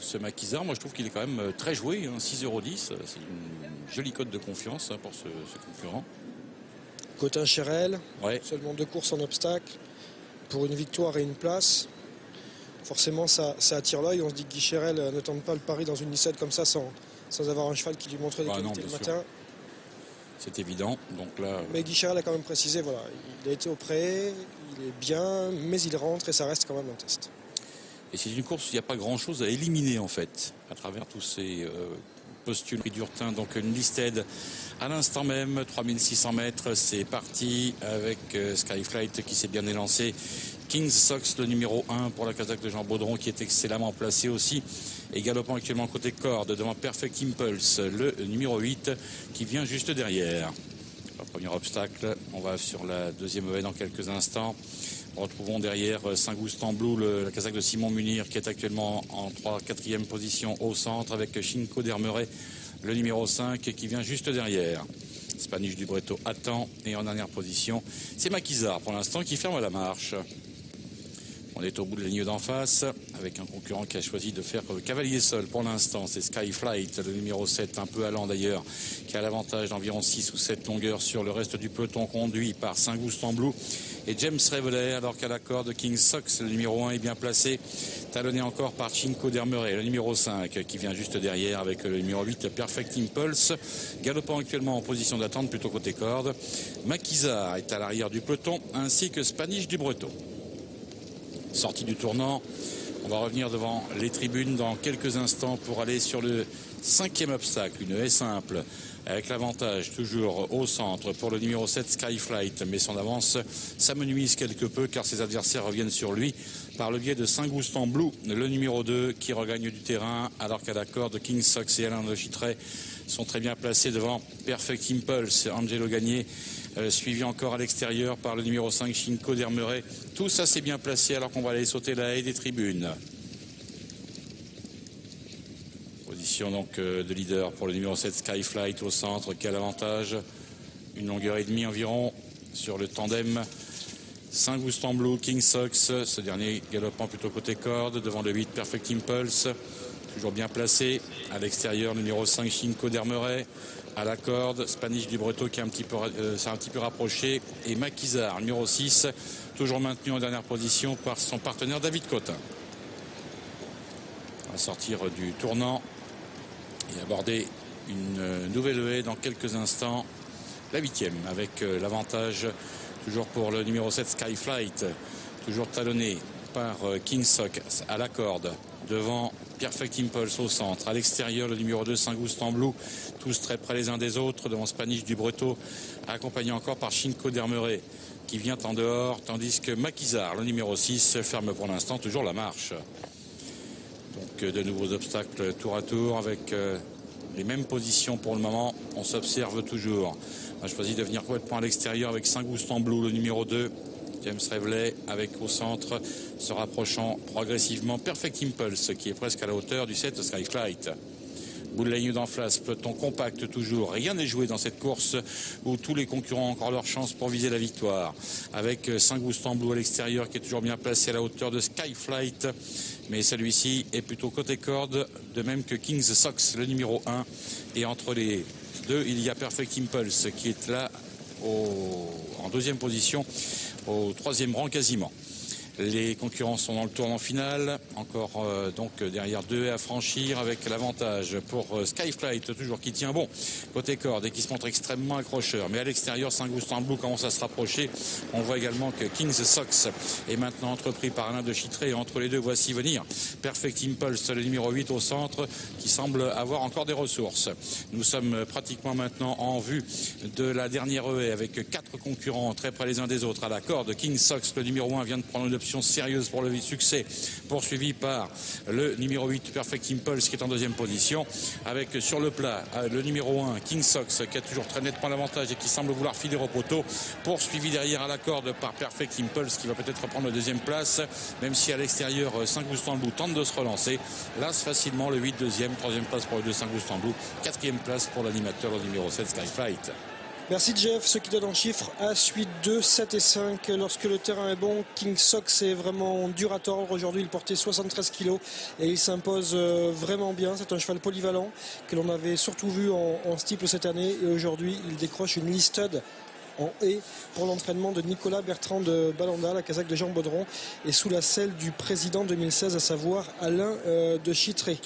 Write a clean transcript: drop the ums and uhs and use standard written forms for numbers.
ce Maquisard. Moi, je trouve qu'il est quand même très joué, hein, 6,10 €. C'est une jolie cote de confiance, hein, pour ce concurrent. Cotin Cherel, Ouais. seulement 2 courses en obstacle, pour une victoire et une place. Forcément, ça attire l'œil. On se dit que Guy Cherel ne tente pas le pari dans une lissette comme ça sans avoir un cheval qui lui montre des qualités le matin. C'est évident. Donc là, mais Guy Cherel a quand même précisé, voilà, il a été au pré, il est bien, mais il rentre et ça reste quand même un test. Et c'est une course où il n'y a pas grand-chose à éliminer en fait, à travers tous ces postules d'Urtin. Donc une listed à l'instant même, 3600 mètres, c'est parti avec Skyflight qui s'est bien élancé. King's Sox, le numéro 1 pour la casaque de Jean Baudron, qui est excellemment placé aussi. Et galopant actuellement côté corde devant Perfect Impulse, le numéro 8 qui vient juste derrière. Le premier obstacle, on va sur la deuxième haie dans quelques instants. Retrouvons derrière Saint-Goustan Blue, la casaque de Simon Munir, qui est actuellement en 4e position au centre, avec Chinko d'Hermeret, le numéro 5, qui vient juste derrière. Spanish du Breto attend, et en dernière position, c'est Maquisard pour l'instant qui ferme la marche. On est au bout de la ligne d'en face, avec un concurrent qui a choisi de faire cavalier seul pour l'instant. C'est Skyflight, le numéro 7, un peu allant d'ailleurs, qui a l'avantage d'environ 6 ou 7 longueurs sur le reste du peloton, conduit par Saint-Goustan Blue et James Reveler, alors qu'à la corde, King Sox, le numéro 1, est bien placé, talonné encore par Chinko d'Hermeret, le numéro 5, qui vient juste derrière avec le numéro 8, Perfect Impulse, galopant actuellement en position d'attente, plutôt côté corde. Maquisard est à l'arrière du peloton, ainsi que Spanish du Breton. Sortie du tournant, on va revenir devant les tribunes dans quelques instants pour aller sur le 5e obstacle, une haie simple, avec l'avantage toujours au centre pour le numéro 7 Skyflight, mais son avance s'amenuise quelque peu car ses adversaires reviennent sur lui par le biais de Saint-Goustan Blue, le numéro 2 qui regagne du terrain, alors qu'à la corde King Sox et Alain de Chitray sont très bien placés devant Perfect Impulse, Angelo Gagné, suivi encore à l'extérieur par le numéro 5 Chinko d'Hermeret. Tout ça c'est bien placé alors qu'on va aller sauter la haie des tribunes. Position donc de leader pour le numéro 7 Skyflight au centre, qui a l'avantage, une longueur et demie environ sur le tandem Saint-Goustan Blue, King Sox, ce dernier galopant plutôt côté corde devant le 8 Perfect Impulse, toujours bien placé. À l'extérieur, le numéro 5 Chinko d'Hermeret, à la corde Spanish du Breton qui est un petit peu rapproché, et Maquisard, numéro 6, toujours maintenu en dernière position par son partenaire David Cotin. On va sortir du tournant et aborder une nouvelle haie dans quelques instants, la 8e, avec l'avantage toujours pour le numéro 7 Skyflight, toujours talonné par King Sox à la corde, devant Perfect Impulse au centre. À l'extérieur, le numéro 2 Saint-Goustan Blue, tous très près les uns des autres, devant Spanish du Breton, accompagné encore par Chinko d'Hermeret, qui vient en dehors, tandis que Maquisard, le numéro 6, ferme pour l'instant toujours la marche. Donc de nouveaux obstacles tour à tour, avec les mêmes positions pour le moment. On s'observe toujours. On a choisi de venir complètement à l'extérieur avec Saint-Goustan Blue, le numéro 2. James Revelet avec au centre, se rapprochant progressivement Perfect Impulse, qui est presque à la hauteur du 7 Skyflight. Bout de la ligne d'en face, peloton compact toujours. Rien n'est joué dans cette course où tous les concurrents ont encore leur chance pour viser la victoire. Avec Saint-Goustan Blue à l'extérieur qui est toujours bien placé à la hauteur de Skyflight. Mais celui-ci est plutôt côté corde, de même que King's Sox, le numéro 1. Et entre les deux, il y a Perfect Impulse qui est là en deuxième position, au 3e rang quasiment. Les concurrents sont dans le tournant final, encore donc derrière 2 haies à franchir, avec l'avantage pour Skyflight toujours qui tient bon côté corde et qui se montre extrêmement accrocheur. Mais à l'extérieur, Saint-Goustan Blue commence à se rapprocher. On voit également que King's Sox est maintenant entrepris par Alain de Chitray. Entre les deux, voici venir Perfect Impulse, le numéro 8 au centre, qui semble avoir encore des ressources. Nous sommes pratiquement maintenant en vue de la dernière haie avec 4 concurrents très près les uns des autres. À la corde, King Sox, le numéro 1, vient de prendre une option sérieuse pour le succès, poursuivi par le numéro 8 Perfect Impulse qui est en deuxième position, avec sur le plat le numéro 1 King Sox qui a toujours très nettement l'avantage et qui semble vouloir filer au poteau, poursuivi derrière à la corde par Perfect Impulse qui va peut-être prendre la deuxième place, même si à l'extérieur Saint-Goustan Blue tente de se relancer, lasse facilement le 8 deuxième, 3e place pour le 2 Saint-Goustan Blue, 4e place pour l'animateur, le numéro 7 Skyflight. Merci Jeff, ce qui donne en chiffres As, 8, 2, 7 et 5. Lorsque le terrain est bon, King Sox est vraiment dur à tordre. Aujourd'hui, il portait 73 kg et il s'impose vraiment bien. C'est un cheval polyvalent que l'on avait surtout vu en steeple cette année. Et aujourd'hui, il décroche une listed en haie pour l'entraînement de Nicolas Bertrand de Balanda, la casaque de Jean Baudron, et sous la selle du président 2016, à savoir Alain de Chittré.